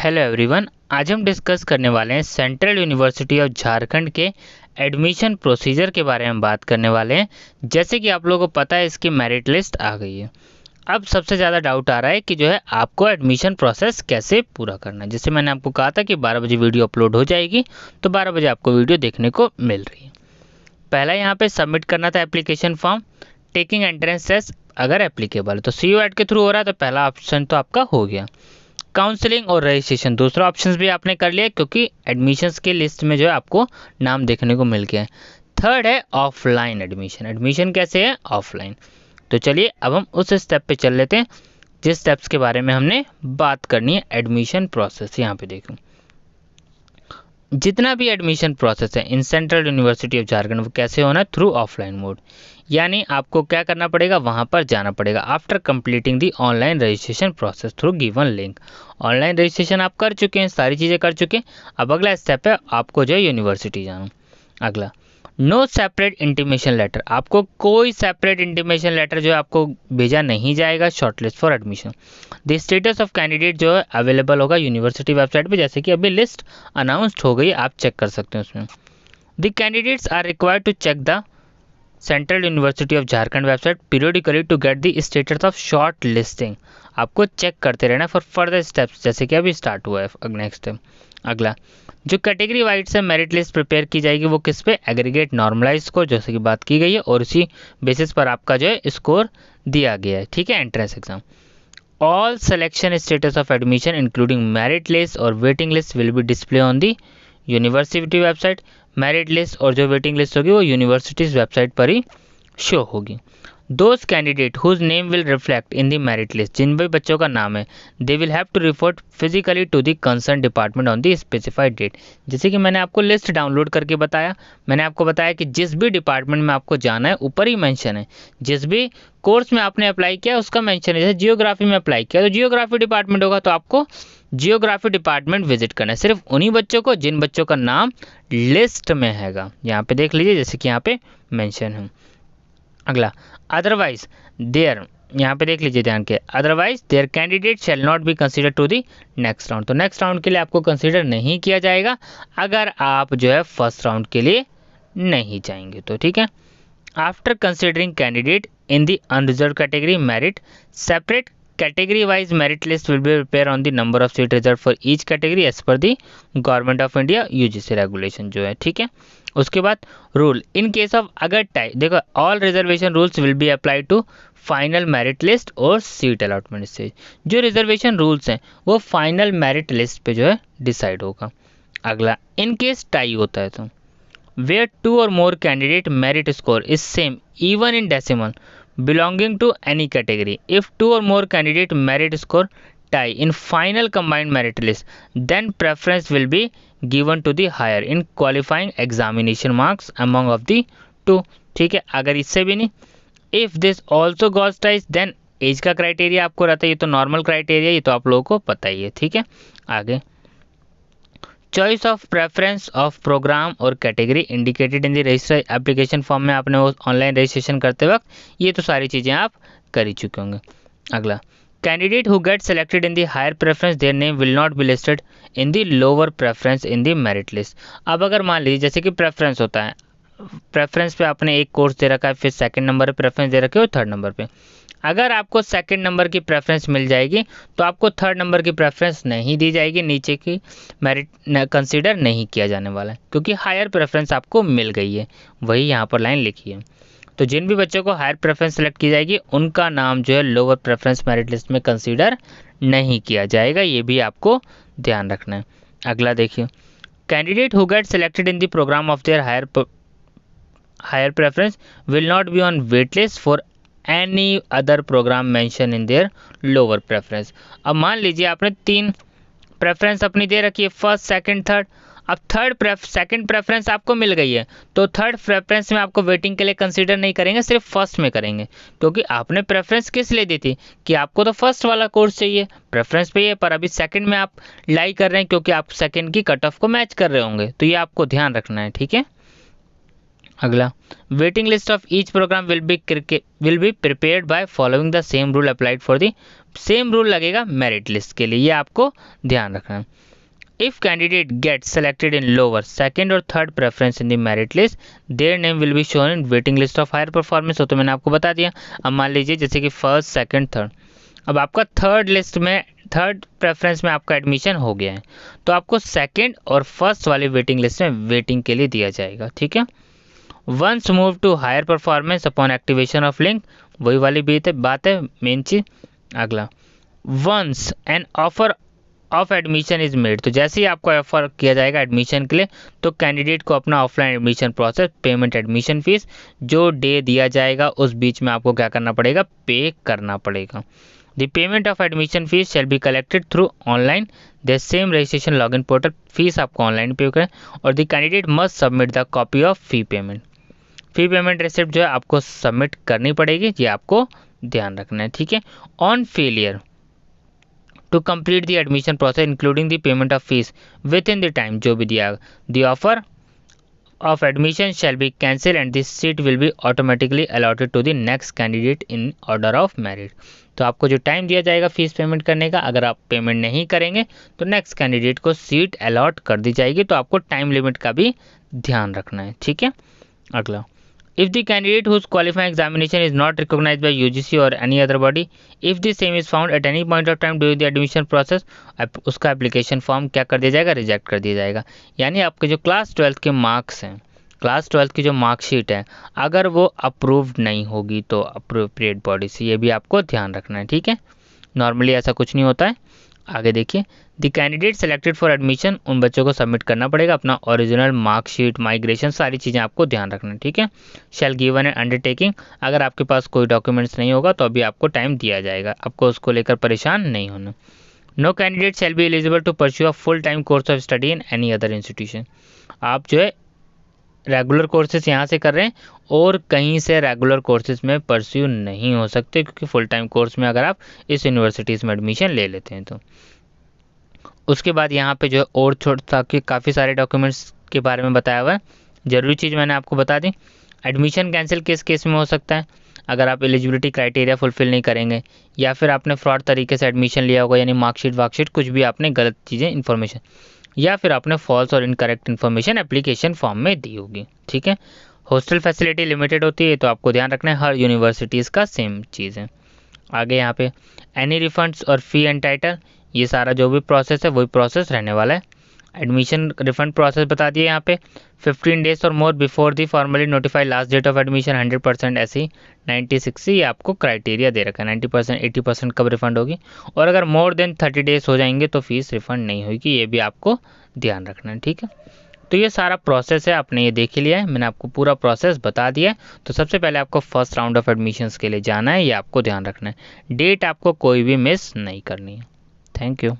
Hello everyone, आज हम discuss करने वाले हैं सेंट्रल यूनिवर्सिटी ऑफ झारखंड के एडमिशन प्रोसीजर के बारे में बात करने वाले हैं। जैसे कि आप लोगों को पता है इसकी मेरिट लिस्ट आ गई है। अब सबसे ज़्यादा डाउट आ रहा है कि जो है आपको एडमिशन प्रोसेस कैसे पूरा करना है। जैसे मैंने आपको कहा था कि 12 बजे वीडियो अपलोड हो जाएगी, तो 12 बजे आपको वीडियो देखने को मिल रही है। पहला यहाँ पे सबमिट करना था application form, taking entrance test अगर एप्लीकेबल है तो CUET के थ्रू हो रहा है, तो पहला ऑप्शन तो आपका हो गया। काउंसलिंग और रजिस्ट्रेशन दूसरा ऑप्शन भी आपने कर लिया, क्योंकि एडमिशन्स की लिस्ट में जो है आपको नाम देखने को मिल गया है। थर्ड है ऑफलाइन एडमिशन। एडमिशन कैसे है? ऑफलाइन। तो चलिए अब हम उस स्टेप पे चल लेते हैं जिस स्टेप्स के बारे में हमने बात करनी है। एडमिशन प्रोसेस यहाँ पे देखो, जितना भी एडमिशन प्रोसेस है in central university of Jharkhand वो कैसे होना है? Through offline mode. यानी आपको क्या करना पड़ेगा? वहाँ पर जाना पड़ेगा। After completing the online registration process through given link. Online registration आप कर चुके हैं, सारी चीज़ें कर चुके हैं। अब अगला स्टेप है आपको जो है यूनिवर्सिटी जाना। अगला, नो सेपरेट इंटीमेशन लेटर। आपको कोई सेपरेट इंटीमेशन लेटर जो है आपको भेजा नहीं जाएगा shortlist for admission. The status of candidate जो है अवेलेबल होगा यूनिवर्सिटी वेबसाइट पे, जैसे कि अभी लिस्ट अनाउंस्ड हो गई, आप चेक कर सकते हैं उसमें। The candidates are required to check the central university of Jharkhand website periodically to get the status of short listing. आपको चेक करते रहना फॉर फर्दर स्टेप्स, जैसे कि अभी स्टार्ट हुआ है नेक्स्ट स्टेप। अगला, जो कैटेगरी वाइज से मेरिट लिस्ट प्रिपेयर की जाएगी वो किस पे? एग्रीगेट नॉर्मलाइज स्कोर, जैसे कि बात की गई है, और उसी बेसिस पर आपका जो है स्कोर दिया गया है। ठीक है, entrance exam. All selection status of admission including merit list और waiting list will be display on the university website. Merit list और जो वेटिंग लिस्ट होगी वो यूनिवर्सिटीज वेबसाइट पर ही शो होगी। Those candidate whose name will reflect in the merit list, जिन भी बच्चों का नाम है, they will have to report physically to the concern department on the specified date. जैसे कि मैंने आपको लिस्ट डाउनलोड करके बताया, मैंने आपको बताया कि जिस भी डिपार्टमेंट में आपको जाना है ऊपर ही मेंशन है, जिस भी कोर्स में आपने अप्लाई किया उसका मेंशन है। जैसे जियोग्राफी में अप्लाई किया तो जियोग्राफी डिपार्टमेंट होगा, तो आपको जियोग्राफी डिपार्टमेंट विजिट करना है। सिर्फ उन्हीं बच्चों को जिन बच्चों का नाम लिस्ट में हैगा। यहाँ पे देख लीजिए, जैसे कि यहाँ पे मेंशन है। अगला, अदरवाइज देयर, यहाँ पे देख लीजिए ध्यान के, otherwise their candidate shall not be consider to the next round. तो नेक्स्ट राउंड के लिए आपको कंसीडर नहीं किया जाएगा अगर आप जो है फर्स्ट राउंड के लिए नहीं जाएंगे तो। ठीक है, after considering candidate in the unreserve category merit, separate category wise merit list will be prepared on the number of seat reserved for each category as per the government of India UGC regulation जो है। ठीक है, उसके बाद rule in case of अगर type देखो, all reservation rules will be apply to final merit list और seat allotment stage. जो रिजर्वेशन रूल्स हैं वो फाइनल मेरिट लिस्ट पे जो है डिसाइड होगा। अगला, इन केस टाई होता है तो where two or more candidate merit score is same even in decimal belonging to any category, if two or more candidate merit score tie in final combined merit list, then preference will be given to the higher in qualifying examination marks among of the two। ठीक है, अगर इससे भी नहीं, if this also goes ties then age का criteria आपको रहता है, ये तो नॉर्मल क्राइटेरिया, ये तो आप लोगों को पता ही है। ठीक है, आगे, choice of preference of program और category indicated in the register application form में आपने वो ऑनलाइन रजिस्ट्रेशन करते वक्त ये तो सारी चीज़ें आप कर ही चुके होंगे। अगला, candidate who get selected in the higher preference their name will not be listed in the lower preference in the merit list. अब अगर मान लीजिए जैसे कि प्रेफरेंस होता है, प्रेफरेंस पे आपने एक कोर्स दे रखा है, फिर सेकंड नंबर पे प्रेफरेंस दे रखे हो, थर्ड नंबर पे अगर आपको सेकंड नंबर की प्रेफरेंस मिल जाएगी तो आपको थर्ड नंबर की प्रेफरेंस नहीं दी जाएगी, नीचे की मेरिट कंसीडर नहीं किया जाने वाला है, क्योंकि हायर प्रेफरेंस आपको मिल गई है, वही यहाँ पर लाइन लिखी है। तो जिन भी बच्चों को हायर प्रेफरेंस सेलेक्ट की जाएगी उनका नाम जो है लोअर प्रेफरेंस मेरिट लिस्ट में कंसीडर नहीं किया जाएगा, ये भी आपको ध्यान रखना है। अगला देखिए, candidate who get selected in the programme of their higher preference will not be on wait list for any other programme mention in their lower preference. अब मान लीजिए आपने 3 प्रेफरेंस अपनी दे रखी है, फर्स्ट सेकंड थर्ड। अब सेकंड प्रेफरेंस आपको मिल गई है तो थर्ड प्रेफरेंस में आपको वेटिंग के लिए कंसीडर नहीं करेंगे, सिर्फ फर्स्ट में करेंगे, क्योंकि आपने प्रेफरेंस किस लिए दी थी कि आपको तो फर्स्ट वाला कोर्स चाहिए, प्रेफरेंस पे ही है, पर अभी सेकंड में आप लाई कर रहे हैं क्योंकि आप सेकंड की कट ऑफ को मैच कर रहे होंगे, तो ये आपको ध्यान रखना है। ठीक है, अगला, waiting list of each programme will be prepared by following the same rule applied for the same rule लगेगा मेरिट लिस्ट के लिए, ये आपको ध्यान रखना है। If candidate gets selected in lower, second or third preference in the merit list, their name will be shown in waiting list of higher performance। तो मैंने आपको बता दिया। अब मान लीजिए जैसे कि फर्स्ट, सेकंड, थर्ड, अब आपका थर्ड लिस्ट में, थर्ड प्रेफरेंस में आपका एडमिशन हो गया है, तो आपको सेकंड और फर्स्ट वाली वेटिंग लिस्ट में वेटिंग के लिए दिया जाएगा, ठीक है। Once move to higher performance upon activation of link, वही वाली बात है मेन चीज। अगला, once an offer of admission is made, तो जैसे ही आपको ऑफर किया जाएगा एडमिशन के लिए, तो कैंडिडेट को अपना offline admission process, payment admission fees जो डे दिया जाएगा उस बीच में आपको क्या करना पड़ेगा, पे करना पड़ेगा। The payment of admission fees shall be collected through online the same registration login portal, fees आपको ऑनलाइन पे करें, और the candidate must submit the copy of fee payment, fee payment receipt जो है आपको सबमिट करनी पड़ेगी, ये आपको ध्यान रखना है, ठीक है। On failure to complete the admission process including the payment of fees within the time जो भी दिया, the offer of admission shall be cancel and this seat will be automatically allotted to the next candidate in order of merit. तो आपको जो time दिया जाएगा fees payment करने का, अगर आप पेमेंट नहीं करेंगे तो नेक्स्ट कैंडिडेट को सीट अलॉट कर दी जाएगी, तो आपको टाइम लिमिट का भी ध्यान रखना है, ठीक है। अगला, if the candidate whose qualifying examination is not recognized by UGC or any other body, if the same is found at any point of time during the admission process, उसका application form क्या कर दिया जाएगा, reject कर दिया जाएगा। यानी आपके जो क्लास 12 के मार्क्स हैं, क्लास 12 की जो मार्कशीट है, अगर वो अप्रूव्ड नहीं होगी तो अप्रोप्रिएट बॉडी से, ये भी आपको ध्यान रखना है, ठीक है। नॉर्मली ऐसा कुछ नहीं होता है। आगे देखिए, the candidate selected for admission, उन बच्चों को सबमिट करना पड़ेगा अपना ओरिजिनल मार्कशीट, माइग्रेशन, सारी चीज़ें आपको ध्यान रखना है, ठीक है। शैल गिवन एन अंडरटेकिंग, अगर आपके पास कोई डॉक्यूमेंट्स नहीं होगा तो अभी आपको टाइम दिया जाएगा, आपको उसको लेकर परेशान नहीं होना। No candidate shall be eligible to pursue a full time course of study in any other institution, आप जो है रेगुलर कोर्सेज यहाँ से कर रहे हैं और कहीं से रेगुलर कोर्सेज में परस्यू नहीं हो सकते, क्योंकि फुल टाइम कोर्स में अगर आप इस यूनिवर्सिटीज़ में एडमिशन ले लेते हैं तो। उसके बाद यहाँ पे जो है और छोटा कि काफ़ी सारे डॉक्यूमेंट्स के बारे में बताया हुआ है। ज़रूरी चीज़ मैंने आपको बता दी, एडमिशन कैंसिल किस केस में हो सकता है, अगर आप एलिजिबिलिटी क्राइटेरिया फुलफिल नहीं करेंगे, या फिर आपने फ्रॉड तरीके से एडमिशन लिया होगा, यानी मार्कशीट वार्कशीट कुछ भी आपने गलत चीज़ें इन्फॉर्मेशन, या फिर आपने फॉल्स और इनकरेक्ट इन्फॉर्मेशन एप्लीकेशन फॉर्म में दी होगी, ठीक है। हॉस्टल फैसिलिटी लिमिटेड होती है, तो आपको ध्यान रखना है, हर यूनिवर्सिटीज़ का सेम चीज़ है। आगे यहाँ पे एनी रिफंड्स और फी एंटाइटल, ये सारा जो भी प्रोसेस है वही प्रोसेस रहने वाला है। एडमिशन रिफंड प्रोसेस बता दिए यहाँ पे, 15 डेज और more before the formally notified last date of admission 100% ऐसी 90-60, ये आपको क्राइटेरिया दे रखा है, 90% 80% कब रिफंड होगी, और अगर मोर देन 30 डेज हो जाएंगे तो फीस रिफंड नहीं होगी, ये भी आपको ध्यान रखना है, ठीक है। तो ये सारा प्रोसेस है, आपने ये देख लिया है, मैंने आपको पूरा प्रोसेस बता दिया है। तो सबसे पहले आपको फर्स्ट राउंड ऑफ एडमिशन्स के लिए जाना है, ये आपको ध्यान रखना है, डेट आपको कोई भी मिस नहीं करनी है। Thank you.